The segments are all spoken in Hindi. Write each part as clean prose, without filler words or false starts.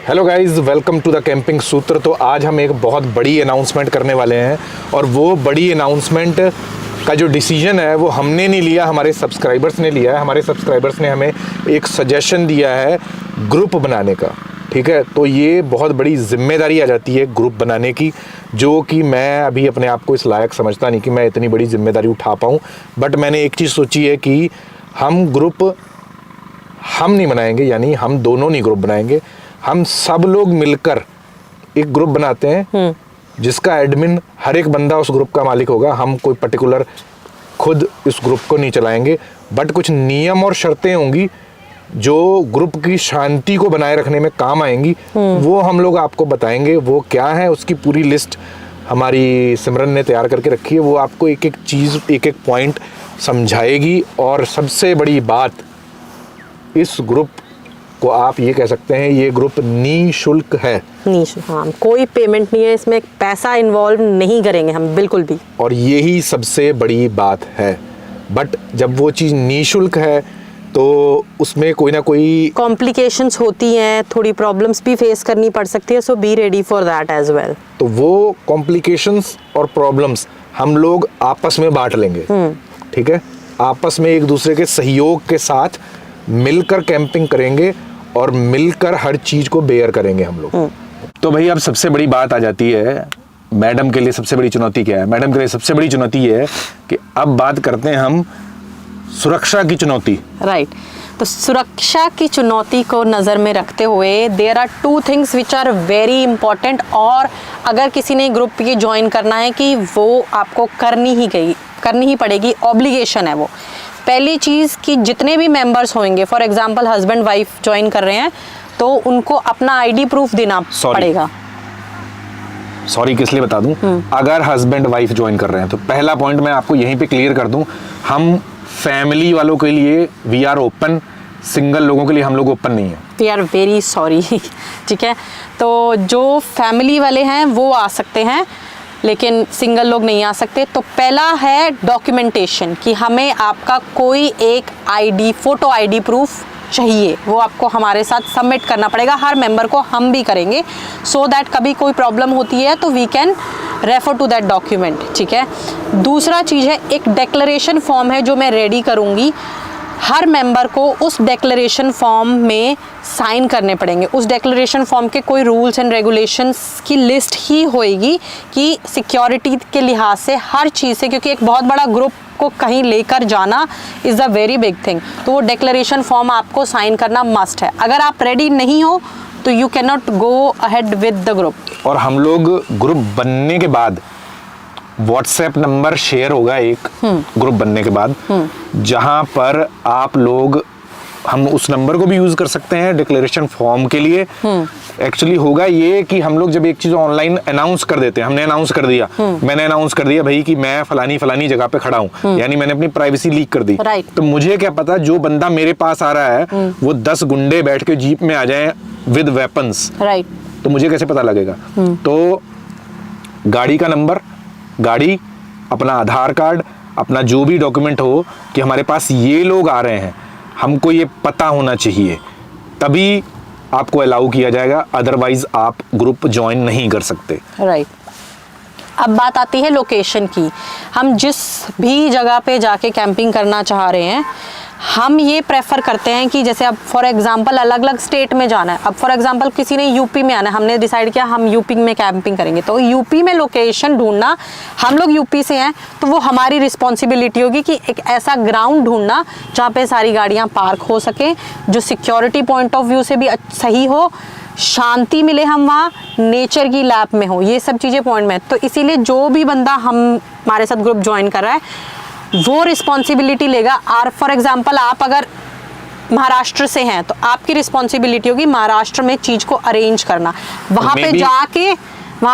Hello guys, welcome to the camping Sutra. तो आज हम एक बहुत बड़ी अनाउंसमेंट करने वाले हैं और वो बड़ी अनाउंसमेंट का जो डिसीजन है वो हमने नहीं लिया, हमारे सब्सक्राइबर्स ने लिया है। हमारे सब्सक्राइबर्स ने हमें एक सजेशन दिया है ग्रुप बनाने का, ठीक है। तो ये बहुत बड़ी जिम्मेदारी आ जाती है ग्रुप बनाने की, जो कि मैं अभी अपने आप को इस लायक समझता नहीं कि मैं इतनी बड़ी जिम्मेदारी उठा पाऊँ। बट मैंने एक चीज़ सोची है कि हम ग्रुप हम नहीं बनाएंगे, यानी हम दोनों नहीं ग्रुप बनाएंगे, हम सब लोग मिलकर एक ग्रुप बनाते हैं जिसका एडमिन हर एक बंदा उस ग्रुप का मालिक होगा। हम कोई पर्टिकुलर खुद इस ग्रुप को नहीं चलाएंगे, बट कुछ नियम और शर्तें होंगी जो ग्रुप की शांति को बनाए रखने में काम आएंगी। वो हम लोग आपको बताएंगे वो क्या है। उसकी पूरी लिस्ट हमारी सिमरन ने तैयार करके रखी है। वो आपको एक एक चीज़, एक एक पॉइंट समझाएगी। और सबसे बड़ी बात, इस ग्रुप को आप ये कह सकते हैं ये ग्रुप निःशुल्क है। हाँ, कोई पेमेंट नहीं है इसमें, पैसा इन्वॉल्व नहीं करेंगे हम बिल्कुल भी। और यही सबसे बड़ी बात है। बट जब वो चीज़ निःशुल्क है तो उसमें कोई ना कोई कॉम्प्लिकेशंस होती हैं, थोड़ी प्रॉब्लम्स भी फेस करनी पड़ सकती है, so be ready for that as well. तो वो कॉम्प्लिकेशंस और प्रॉब्लम्स हम लोग आपस में बांट लेंगे, ठीक है। आपस में एक दूसरे के सहयोग के साथ मिलकर कैंपिंग करेंगे और मिलकर हर चीज को बेयर करेंगे हम लोग। तो भाई अब सबसे बड़ी बात आ जाती है, मैडम के लिए सबसे बड़ी चुनौती क्या है? मैडम के लिए सबसे बड़ी चुनौती ये है कि अब बात करते हैं हम सुरक्षा की चुनौती। राइट। तो सुरक्षा की चुनौती को नज़र में रखते हुए there are two things which are very important, और अगर किसी ने ग्रुप ये ज्वाइन करना है कि वो आपको करनी ही पड़ेगी, ऑब्लिगेशन है वो। पहली चीज़ कि जितने भी मेंबर्स होंगे, for example husband wife join कर रहे हैं, तो उनको अपना आईडी प्रूफ देना पड़ेगा। सॉरी किस लिए बता दूं, अगर हस्बैंड वाइफ ज्वाइन कर रहे हैं तो पहला पॉइंट मैं आपको यहीं पे क्लियर कर दूं, हम फैमिली वालों के लिए वी आर ओपन, सिंगल लोगों के लिए हम लोग ओपन नहीं है। वी आर वेरी सॉरी, ठीक है। तो जो फैमिली वाले हैं वो आ सकते हैं, लेकिन सिंगल लोग नहीं आ सकते। तो पहला है डॉक्यूमेंटेशन, कि हमें आपका कोई एक आईडी, फोटो आईडी प्रूफ चाहिए, वो आपको हमारे साथ सबमिट करना पड़ेगा। हर मेंबर को हम भी करेंगे, सो दैट कभी कोई प्रॉब्लम होती है तो we can refer to that document, ठीक है। दूसरा चीज़ है एक डिक्लेरेशन फॉर्म है जो मैं रेडी करूँगी। हर मेंबर को उस डिक्लेरेशन फॉर्म में साइन करने पड़ेंगे। उस डिक्लेरेशन फॉर्म के कोई रूल्स एंड रेगुलेशंस की लिस्ट ही होएगी कि सिक्योरिटी के लिहाज से हर चीज़ से, क्योंकि एक बहुत बड़ा ग्रुप को कहीं लेकर जाना is a very big thing. तो वो डिक्लेरेशन फॉर्म आपको साइन करना मस्ट है। अगर आप रेडी नहीं हो तो you can not go ahead with the group. और हम लोग ग्रुप बनने के बाद व्हाट्सएप नंबर शेयर होगा एक ग्रुप बनने के बाद, जहां पर आप लोग, हम उस नंबर को भी यूज कर सकते हैं डिक्लेरेशन फॉर्म के लिए। एक्चुअली होगा ये कि हम लोग जब एक चीज ऑनलाइन अनाउंस कर देते हैं, हमने अनाउंस कर दिया, मैंने अनाउंस कर दिया भाई कि मैं फलानी जगह पे खड़ा हूँ, यानी मैंने अपनी प्राइवेसी लीक कर दी। तो मुझे क्या पता जो बंदा मेरे पास आ रहा है वो 10 गुंडे बैठ के जीप में आ जाए विद वेपन्स, तो मुझे कैसे पता लगेगा? तो गाड़ी का नंबर, गाड़ी, अपना आधार कार्ड, अपना जो भी डॉक्यूमेंट हो कि हमारे पास ये लोग आ रहे हैं, हमको ये पता होना चाहिए, तभी आपको अलाउ किया जाएगा। अदरवाइज आप ग्रुप ज्वाइन नहीं कर सकते। राइट। अब बात आती है लोकेशन की। हम जिस भी जगह पे जाके कैंपिंग करना चाह रहे हैं, हम ये प्रेफर करते हैं कि जैसे अब फॉर एग्जांपल अलग अलग स्टेट में जाना है। अब फॉर एग्जांपल किसी ने यूपी में आना है, हमने डिसाइड किया हम यूपी में कैंपिंग करेंगे, तो यूपी में लोकेशन ढूंढना, हम लोग यूपी से हैं तो वो हमारी रिस्पॉन्सिबिलिटी होगी कि एक ऐसा ग्राउंड ढूंढना जहाँ पे सारी गाड़ियाँ पार्क हो सके, जो सिक्योरिटी पॉइंट ऑफ व्यू से भी सही हो, शांति मिले, हम वहाँ नेचर की लैप में हो, ये सब चीज़ें पॉइंट में। तो इसीलिए जो भी बंदा हमारे साथ ग्रुप ज्वाइन कर रहा है वो रिस्पॉन्सिबिलिटी लेगा। और फॉर एग्जांपल आप अगर महाराष्ट्र से हैं तो आपकी रिस्पॉन्सिबिलिटी होगी महाराष्ट्र में चीज़ को अरेंज करना। वहाँ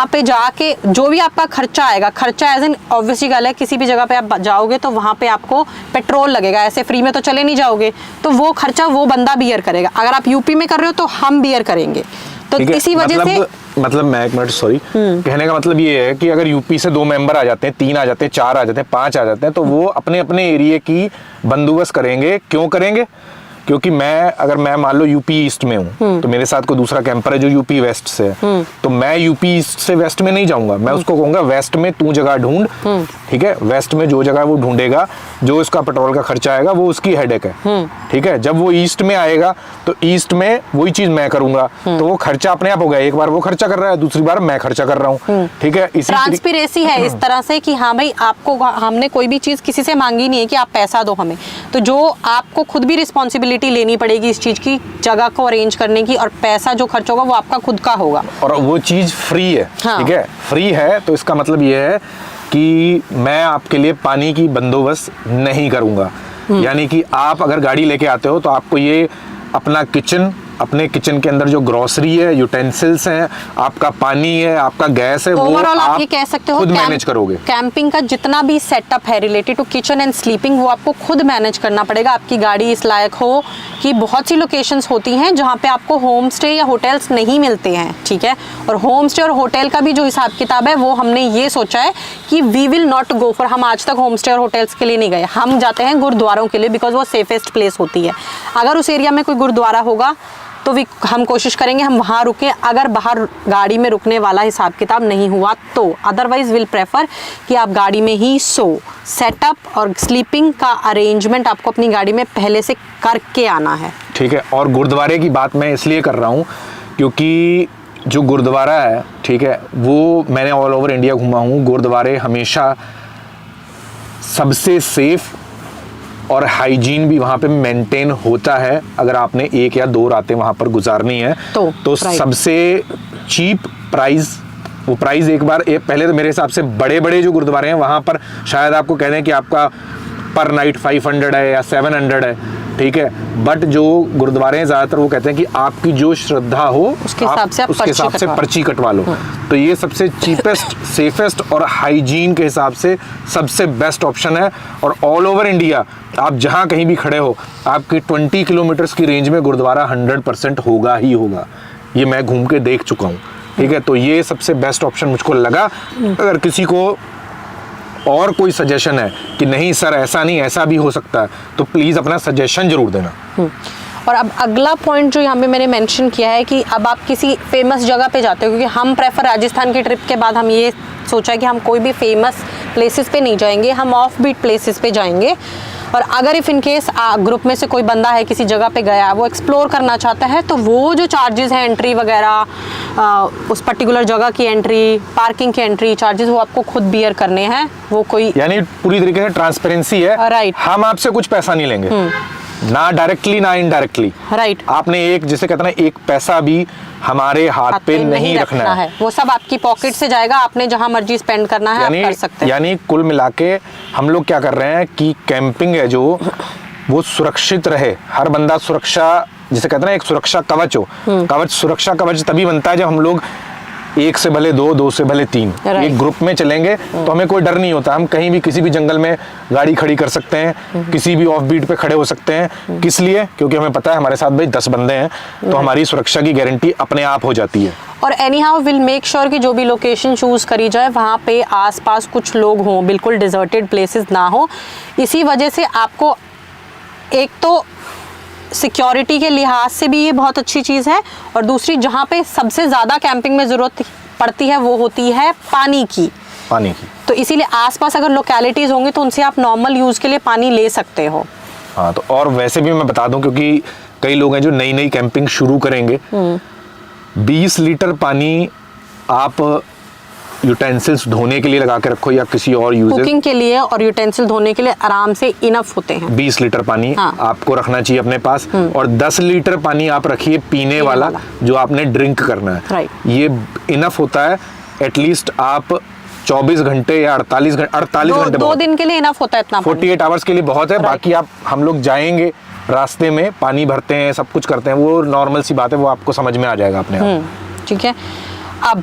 पे जाके जो भी आपका खर्चा आएगा, खर्चा एज एन ऑब्वियसली गल है, किसी भी जगह पे आप जाओगे तो वहाँ पे आपको पेट्रोल लगेगा, ऐसे फ्री में तो चले नहीं जाओगे, तो वो खर्चा वो बंदा बियर करेगा। अगर आप यूपी में कर रहे हो तो हम बियर करेंगे। तो इसी वजह से मतलब मैं एक मिनट सॉरी, कहने का मतलब ये है कि अगर यूपी से 2 मेंबर आ जाते हैं, 3 आ जाते हैं, 4 आ जाते हैं, 5 आ जाते हैं, तो वो अपने अपने एरिया की बंदोबस्त करेंगे। क्यों करेंगे? क्योंकि मैं मान लो यूपी ईस्ट में हूँ, तो मेरे साथ कोई दूसरा कैंपर है जो यूपी वेस्ट से है, तो मैं यूपी ईस्ट से वेस्ट में नहीं जाऊंगा, मैं उसको कहूंगा वेस्ट में तू जगह ढूंढ, ठीक है, वेस्ट में जो जगह वो ढूंढेगा, जो इसका पेट्रोल का खर्चा आएगा वो उसकी हेडेक है, ठीक है। जब वो ईस्ट में आएगा तो ईस्ट में वही चीज मैं करूंगा, तो वो खर्चा अपने आप हो गया, एक बार वो खर्चा कर रहा है, दूसरी बार मैं खर्चा कर रहा हूँ, ठीक है। इसी ट्रांसपेरेंसी है इस तरह से कि हाँ भाई, आपको हमने कोई भी चीज किसी से मांगी नहीं है कि आप पैसा दो हमें, तो जो आपको खुद भी रिस्पॉन्सिबिलिटी लेनी पड़ेगी इस चीज की, जगह को अरेंज करने की, और पैसा जो खर्च होगा वो आपका खुद का होगा, और वो चीज फ्री है, हाँ। ठीक है, फ्री है, तो इसका मतलब ये है कि मैं आपके लिए पानी की बंदोबस्त नहीं करूंगा। यानी कि आप अगर गाड़ी लेके आते हो तो आपको ये अपना अपने किचन के अंदर जो ग्रोसरी है, यूटेंसिल्स हैं, आपका पानी है, आपका गैस है, वो ओवरऑल आप ये कह सकते हो खुद मैनेज करोगे। कैंपिंग का जितना भी सेटअप है related to kitchen and sleeping, वो आपको खुद मैनेज करना पड़ेगा। आपकी गाड़ी इस लायक हो कि बहुत सी लोकेशंस होती हैं जहाँ पे आपको होम स्टे या होटल्स नहीं मिलते हैं, ठीक है, और होम स्टे और होटल का भी जो हिसाब किताब है वो हमने ये सोचा है कि we will not go for, हम आज तक होम स्टे और होटल्स के लिए नहीं गए, हम जाते हैं गुरुद्वारों के लिए, बिकॉज वो सेफेस्ट प्लेस होती है। अगर उस एरिया में कोई गुरुद्वारा होगा तो हम कोशिश करेंगे हम वहाँ रुकें, अगर बाहर गाड़ी में रुकने वाला हिसाब किताब नहीं हुआ तो अदरवाइज विल प्रेफर कि आप गाड़ी में ही सेटअप और स्लीपिंग का अरेंजमेंट आपको अपनी गाड़ी में पहले से करके आना है, ठीक है। और गुरुद्वारे की बात मैं इसलिए कर रहा हूँ क्योंकि जो गुरुद्वारा है, ठीक है, वो मैंने ऑल ओवर इंडिया घूमा हूँ, गुरुद्वारे हमेशा सबसे सेफ और हाइजीन भी वहाँ पे मेंटेन होता है। अगर आपने 1 या 2 रातें वहाँ पर गुजारनी है तो सबसे चीप प्राइस, वो प्राइस एक बार पहले तो मेरे हिसाब से बड़े जो गुरुद्वारे हैं वहाँ पर शायद आपको कह दें कि आपका पर नाइट 500 है या 700 है, ठीक है, बट जो गुरुद्वारे हैं ज़्यादातर वो कहते हैं कि आपकी जो श्रद्धा हो उसके हिसाब से पर्ची कटवा लो। तो ये सबसे चीपेस्ट, सेफेस्ट और हाइजीन के हिसाब से सबसे बेस्ट ऑप्शन है। और ऑल ओवर इंडिया आप जहाँ कहीं भी खड़े हो, आपकी 20 किलोमीटर्स की रेंज में गुरुद्वारा 100% होगा ही होगा। ये मैं घूम के देख चुका हूँ, ठीक है। तो ये सबसे बेस्ट ऑप्शन मुझको लगा। अगर किसी को और कोई सजेशन है कि नहीं सर ऐसा नहीं ऐसा भी हो सकता है, तो प्लीज़ अपना सजेशन जरूर देना। और अब अगला पॉइंट जो यहाँ पे मैंने मेंशन किया है कि अब आप किसी फेमस जगह पे जाते हो, क्योंकि हम प्रेफर राजस्थान की ट्रिप के बाद हम ये सोचा है कि हम कोई भी फेमस प्लेसेस पे नहीं जाएंगे, हम ऑफ बीट प्लेसेस पे जाएंगे। और अगर इफ़ इन केस ग्रुप में से कोई बंदा है किसी जगह पे गया, वो एक्सप्लोर करना चाहता है, तो वो जो चार्जेस हैं एंट्री वगैरह, उस पर्टिकुलर जगह की एंट्री, पार्किंग की एंट्री चार्जेस, वो आपको खुद बियर करने हैं। वो कोई यानी पूरी तरीके से ट्रांसपेरेंसी है, राइट, हम आपसे कुछ पैसा नहीं लेंगे, ना डायरेक्टली ना इनडायरेक्टली, राइट। आपने एक जिसे कहते हैं एक पैसा भी हमारे हाथ पे नहीं रखना है, वो सब आपकी पॉकेट से जाएगा, आपने जहां मर्जी स्पेंड करना है आप कर सकते हैं। यानी कुल मिला के हम लोग क्या कर रहे हैं कि कैंपिंग है जो वो सुरक्षित रहे, हर बंदा सुरक्षा, जिसे कहते हैं एक सुरक्षा कवच हो। कवच, सुरक्षा कवच तभी बनता है जब हम लोग 1 से भले 2, 2 से भले 3 एक ग्रुप में चलेंगे तो हमें कोई डर नहीं होता। हम कहीं भी किसी भी जंगल में गाड़ी खड़ी कर सकते हैं, किसी भी ऑफ बीट पे खड़े हो सकते हैं। किस लिए? क्योंकि हमें पता है हमारे साथ भाई 10 बंदे हैं, तो हमारी सुरक्षा की गारंटी अपने आप हो जाती है। और any how will make sure कि जो भी लोकेशन चूज करी जाए वहाँ पे आसपास कुछ लोग हों, बिल्कुल डिजर्टेड प्लेसेस ना हो। इसी वजह से आपको एक तो सिक्योरिटी के लिहाज से भी ये बहुत अच्छी चीज़ है, और दूसरी जहाँ पे सबसे ज़्यादा कैंपिंग में ज़रूरत पड़ती है वो होती है पानी की। तो इसीलिए आसपास अगर लोकेलिटीज़ होंगी तो उनसे आप नॉर्मल यूज़ के लिए पानी ले सकते हो। हाँ, तो और वैसे भी मैं बता दूं, क्योंकि कई लोग हैं जो नई कैंपिंग शुरू करेंगे, 20 लीटर पानी आप यूटेंसिल्स धोने के लिए लगा के रखो या किसी और यूज, कुकिंग के लिए और यूटेंसिल धोने के लिए आराम से इनफ होते हैं। 20 लीटर पानी हाँ। आपको रखना चाहिए अपने पास, और 10 लीटर पानी आप रखिए पीने वाला जो आपने ड्रिंक करना है। राइट। ये इनफ होता है। एटलीस्ट आप 24 घंटे या 48 घंटे 2 दिन के लिए इनफ होता है इतना। 48 आवर्स के लिए बहुत है। बाकी आप, हम लोग जाएंगे रास्ते में पानी भरते हैं, सब कुछ करते हैं, वो नॉर्मल सी बात है, वो आपको समझ में आ जाएगा अपने आप। ठीक है। अब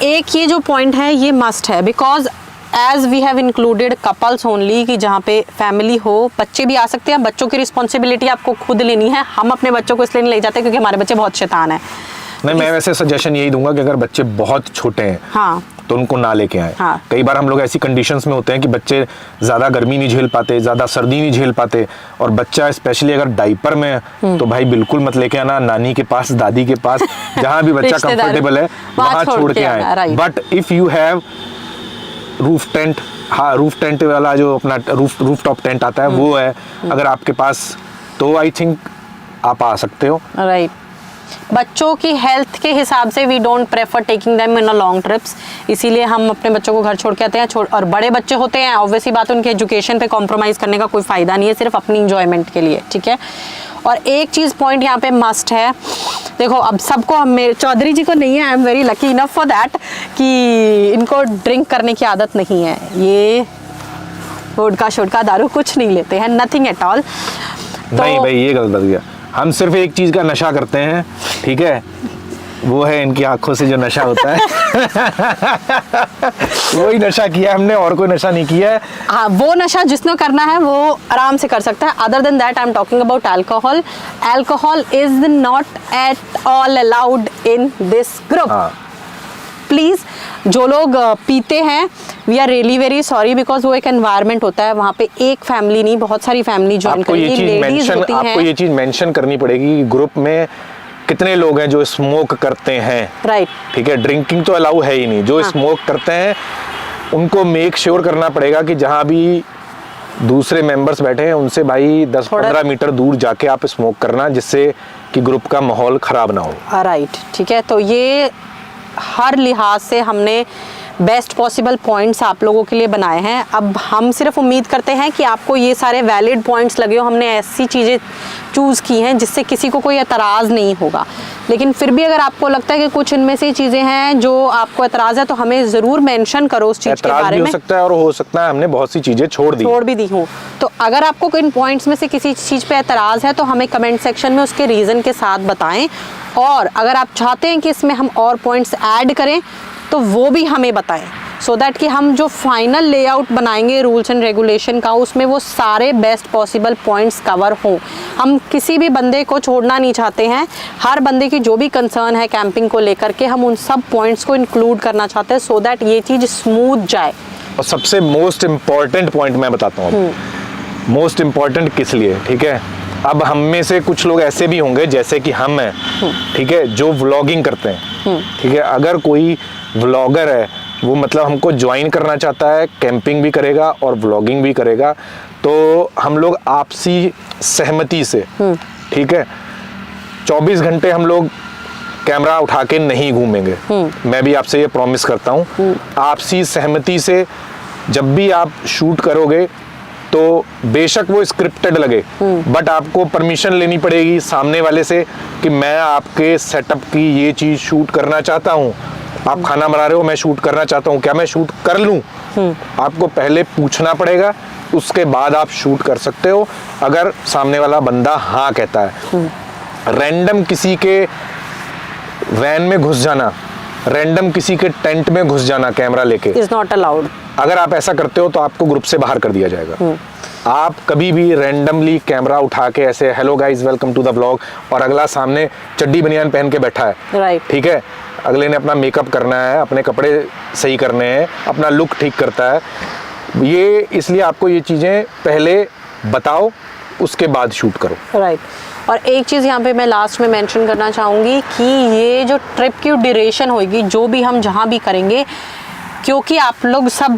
एक ये जो पॉइंट है ये मस्ट है, because as we have included couples only, कि जहाँ पे फैमिली हो, बच्चे भी आ सकते हैं। बच्चों की रिस्पॉन्सिबिलिटी आपको खुद लेनी है। हम अपने बच्चों को इसलिए नहीं ले जाते क्योंकि हमारे बच्चे बहुत शैतान है। नहीं, मैं वैसे सजेशन यही दूंगा कि अगर बच्चे बहुत छोटे हैं, हाँ, तो उनको ना लेके आए। हाँ। कई बार हम लोग ऐसी कंडीशंस में होते हैं कि बच्चे ज़्यादा गर्मी नहीं झेल पाते, ज़्यादा सर्दी नहीं झेल पाते, और बच्चा स्पेशली अगर डाइपर में है तो भाई बिल्कुल मत लेके आना, नानी के पास, दादी के पास, जहाँ भी बच्चा रिश्तेदार कंफर्टेबल है वहाँ छोड़ के आए। आना, right। But if you have roof tent, हाँ रूफ टेंट वाला जो अपना रूफ टॉप टेंट आता है वो है अगर आपके पास, तो आई थिंक आप आ सकते हो। राइट। बच्चों की हेल्थ के हिसाब से we don't prefer taking them in a long trips, इसीलिए हम अपने बच्चों को घर छोड़ के आते हैं। और बड़े बच्चे होते हैं, ऑब्वियसली बात है, उनके एजुकेशन पे कॉम्प्रोमाइज़ करने का कोई फ़ायदा नहीं है, सिर्फ अपनी इंजॉयमेंट के लिए, ठीक है। और एक चीज़ पॉइंट यहाँ पे मस्ट है, देखो अब सबको, हम मेरे चौधरी जी को नहीं है, I am very lucky enough for that कि इनको ड्रिंक करने की आदत नहीं है, ये वोडका शोडका दारू कुछ नहीं लेते हैं, नथिंग एट ऑल। नहीं भाई ये गलत हो गया, हम सिर्फ एक चीज़ का नशा करते हैं, ठीक है, वो है इनकी आंखों से जो नशा होता है वही नशा किया हमने, और कोई नशा नहीं किया है। हाँ, वो नशा जिसने करना है वो आराम से कर सकता है। Other than that I am talking about alcohol. Alcohol is not at all allowed in this group. Please जो लोग पीते हैं, we are really very sorry, because वो एक एनवायरनमेंट होता है, वहाँ पे एक फैमिली नहीं बहुत सारी फैमिली ज्वाइन करेगी, लेडीज होती हैं। आपको ये चीज़ मेंशन करनी पड़ेगी कि ग्रुप में कितने लोग हैं जो स्मोक करते हैं, राइट, ठीक है, ड्रिंकिंग तो अलाउ है ही नहीं, जो स्मोक करते हैं उनको मेक श्योर करना पड़ेगा कि जहाँ भी दूसरे मेंबर्स बैठे हैं उनसे भाई 10-15 मीटर दूर जाके आप स्मोक करना, जिससे कि ग्रुप का माहौल ख़राब ना हो। राइट, ठीक है। तो ये हर लिहाज से हमने बेस्ट पॉसिबल पॉइंट्स आप लोगों के लिए बनाए हैं। अब हम सिर्फ उम्मीद करते हैं कि आपको ये सारे वैलिड पॉइंट्स लगे हो। हमने ऐसी चीज़ें चूज़ की हैं जिससे किसी को कोई एतराज़ नहीं होगा, लेकिन फिर भी अगर आपको लगता है कि कुछ इनमें से चीज़ें हैं जो आपको एतराज़ है, तो हमें ज़रूर मेंशन करो उस चीज़ के बारे में। हो सकता है, और हो सकता है हमने बहुत सी चीज़ें छोड़ भी दी हूँ। तो अगर आपको इन पॉइंट्स में से किसी चीज़ पे एतराज़ है तो हमें कमेंट सेक्शन में उसके रीज़न के साथ बताएं, और अगर आप चाहते हैं कि इसमें हम और पॉइंट्स ऐड करें तो वो भी हमें बताएं, सो दैट कि हम जो फाइनल लेआउट बनाएंगे रूल्स एंड रेगुलेशन का, उसमें वो सारे बेस्ट पॉसिबल पॉइंट्स कवर हों। हम किसी भी बंदे को छोड़ना नहीं चाहते हैं, हर बंदे की जो भी कंसर्न है कैंपिंग को लेकर के, हम उन सब पॉइंट्स को इंक्लूड करना चाहते हैं, सो दैट ये चीज़ स्मूथ जाए। और सबसे मोस्ट इम्पॉर्टेंट पॉइंट मैं बताता हूँ, मोस्ट इम्पॉर्टेंट किस लिए, ठीक है। अब हम में से कुछ लोग ऐसे भी होंगे जैसे कि हम हैं, ठीक है, जो व्लॉगिंग करते हैं, ठीक है। अगर कोई व्लॉगर है, वो मतलब हमको ज्वाइन करना चाहता है, कैंपिंग भी करेगा और व्लॉगिंग भी करेगा, तो हम लोग आपसी सहमति से, ठीक है, 24 घंटे हम लोग कैमरा उठा के नहीं घूमेंगे। मैं भी आपसे ये प्रॉमिस करता हूँ, आपसी सहमति से जब भी आप शूट करोगे तो बेशक वो स्क्रिप्टेड लगे, बट आपको परमिशन लेनी पड़ेगी सामने वाले से कि मैं आपके सेटअप की ये चीज़ शूट करना चाहता हूँ। आप खाना बना रहे हो, मैं शूट करना चाहता हूँ, क्या मैं शूट कर लूँ? आपको पहले पूछना पड़ेगा, उसके बाद आप शूट कर सकते हो, अगर सामने वाला बंदा हाँ कहता है। रैंडम किसी के वैन में घुस जाना, रैंडम किसी के टेंट में घुस जाना कैमरा लेके इज नॉट अलाउड। अगर आप ऐसा करते हो तो आपको ग्रुप से बाहर कर दिया जाएगा। आप कभी भी रैंडमली कैमरा उठा के ऐसे hello guys welcome to the vlog, और अगला सामने चड्डी बनियान पहन के बैठा है, राइट, ठीक है, अगले ने अपना मेकअप करना है, अपने कपड़े सही करने हैं, अपना लुक ठीक करता है, ये इसलिए आपको ये चीज़ें पहले बताओ, उसके बाद शूट करो। राइट। और एक चीज़ यहाँ पे मैं लास्ट में मेंशन करना चाहूँगी कि ये जो ट्रिप की ड्यूरेशन होगी, जो भी हम जहाँ भी करेंगे, क्योंकि आप लोग सब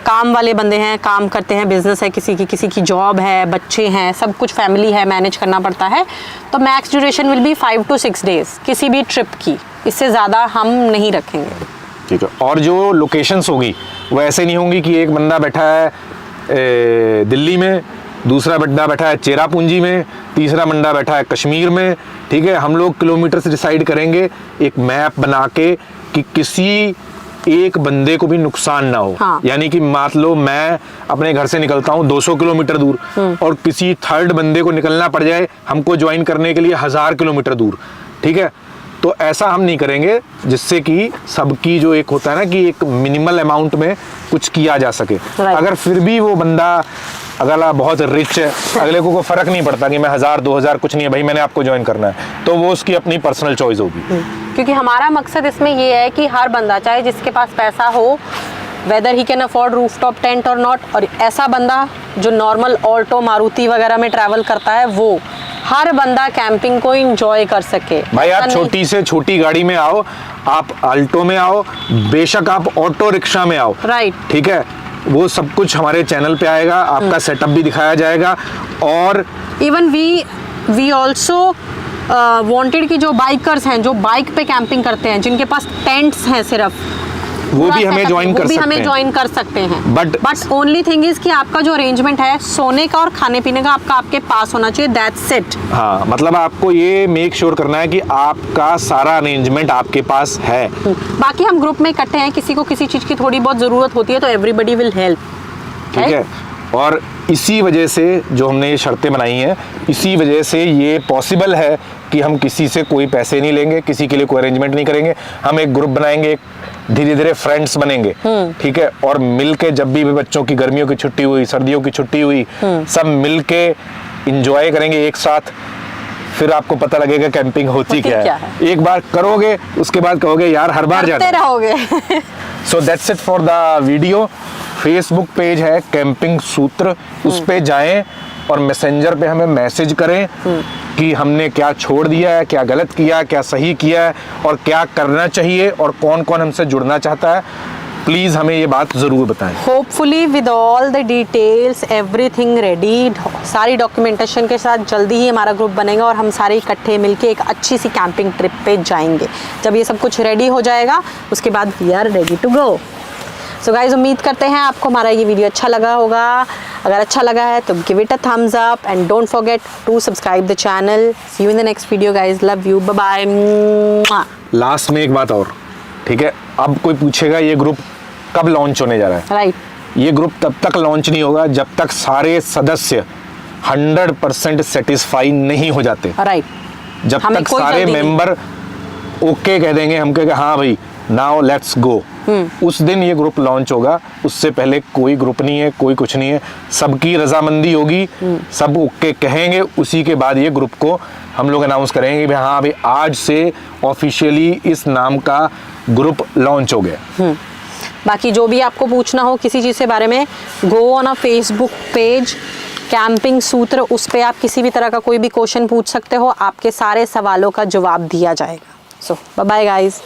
काम वाले बंदे हैं, काम करते हैं, बिजनेस है किसी की जॉब है, बच्चे हैं, सब कुछ फैमिली है, मैनेज करना पड़ता है, तो max duration will be 5 to 6 days किसी भी ट्रिप की, इससे ज़्यादा हम नहीं रखेंगे, ठीक है। और जो लोकेशंस होगी वो ऐसे नहीं होंगी कि एक बंदा बैठा है दिल्ली में, दूसरा बंदा बैठा है चेरापूंजी में, तीसरा बंदा बैठा है कश्मीर में, ठीक है। हम लोग किलोमीटर से डिसाइड करेंगे एक मैप बना के कि किसी एक बंदे को भी नुकसान ना हो। हाँ। यानी कि मान लो मैं अपने घर से निकलता हूँ 200 किलोमीटर दूर, और किसी थर्ड बंदे को निकलना पड़ जाए हमको ज्वाइन करने के लिए 1000 किलोमीटर दूर, ठीक है, तो ऐसा हम नहीं करेंगे, जिससे कि सबकी जो एक होता है ना कि एक मिनिमल अमाउंट में कुछ किया जा सके। अगर फिर भी वो बंदा अगला बहुत रिच है, अगले को फर्क नहीं पड़ता कि मैं 1000 2000 कुछ नहीं है भाई, मैंने आपको ज्वाइन करना है, तो वो उसकी अपनी पर्सनल चॉइस होगी। क्योंकि हमारा मकसद इसमें ये है कि हर बंदा, चाहे जिसके पास पैसा हो, weather he can afford rooftop tent और नॉट, और ऐसा बंदा जो नॉर्मल ऑल्टो मारुति वगैरह में ट्रैवल करता है, वो हर बंदा कैंपिंग को एंजॉय कर सके। भाई आप छोटी से छोटी गाड़ी में आओ, आप अल्टो में आओ, बेशक आप ऑटो रिक्शा में आओ, राइट, ठीक है, वो सब कुछ हमारे चैनल पे आएगा, आपका सेटअप भी दिखाया जाएगा। और इवन वी ऑल्सो वांटेड कि जो बाइकर्स हैं, जो बाइक पे कैंपिंग करते हैं, जिनके पास टेंट्स हैं सिर्फ, वो भी हमें ज्वाइन कर सकते हैं, हमें ज्वाइन कर सकते हैं। बट ओनली थिंग इज कि आपका जो अरेंजमेंट है सोने का और खाने पीने का आपके पास होना चाहिए, दैट्स इट। हाँ, मतलब आपको ये मेक श्योर करना है कि आपका सारा अरेंजमेंट आपके पास है। बाकी हम ग्रुप में इकट्ठे हैं, किसी को किसी चीज की थोड़ी बहुत जरूरत होती है तो एवरीबडी विल हेल्प, ठीक है। और इसी वजह से जो हमने ये शर्तें बनाई हैं, इसी वजह से ये पॉसिबल है कि हम किसी से कोई पैसे नहीं लेंगे, किसी के लिए कोई अरेंजमेंट नहीं करेंगे। हम एक ग्रुप बनाएंगे, धीरे धीरे फ्रेंड्स बनेंगे, ठीक है, और मिलके जब भी बच्चों की गर्मियों की छुट्टी हुई, सर्दियों की छुट्टी हुई, सब मिलके एंजॉय करेंगे एक साथ। फिर आपको पता लगेगा कैंपिंग होती क्या है। एक बार करोगे, उसके बाद कहोगे यार हर बार जाते रहोगे। So that's it for the video. Facebook page है कैंपिंग सूत्र, उस पे जाएं और मैसेंजर पे हमें मैसेज करें कि हमने क्या छोड़ दिया है, क्या गलत किया, क्या सही किया है, और क्या करना चाहिए, और कौन कौन हमसे जुड़ना चाहता है। प्लीज हमें ये बात जरूर बताएं। Hopefully with all the details, everything ready, सारी डॉक्यूमेंटेशन के साथ जल्दी ही हमारा ग्रुप बनेगा और हम सारे इकट्ठे मिलके एक अच्छी सी कैंपिंग ट्रिप पे जाएंगे। जब ये सब कुछ रेडी हो जाएगा उसके बाद we are ready to go. So guys, उम्मीद करते हैं आपको हमारा ये वीडियो अच्छा लगा होगा। अगर अच्छा लगा है तो give it a thumbs up and don't forget to subscribe the channel. See you in the next video guys, love you, bye bye. Last में एक बात और, ठीक है, अब कोई पूछेगा ये ग्रुप कब लॉन्च होने जा रहा है, राइट। ये ग्रुप तब तक लॉन्च नहीं होगा जब तक सारे सदस्य 100% सेटिस्फाई नहीं हो जाते, राइट। जब तक सारे मेंबर ओके कह देंगे, हम कहेंगे हाँ भाई नाउ लेट्स गो, उस दिन ये ग्रुप लॉन्च होगा। उससे पहले कोई ग्रुप नहीं है, कोई कुछ नहीं है, सबकी रजामंदी होगी, सब ओके कहेंगे, उसी के बाद ये ग्रुप को हम लोग अनाउंस करेंगे कि हाँ भाई आज से ऑफिशियली इस नाम का ग्रुप लॉन्च हो गया। बाकी जो भी आपको पूछना हो किसी चीज़ के बारे में, go on a Facebook page camping सूत्र, उस पे आप किसी भी तरह का कोई भी क्वेश्चन पूछ सकते हो, आपके सारे सवालों का जवाब दिया जाएगा। सो बाय बाय गाइज।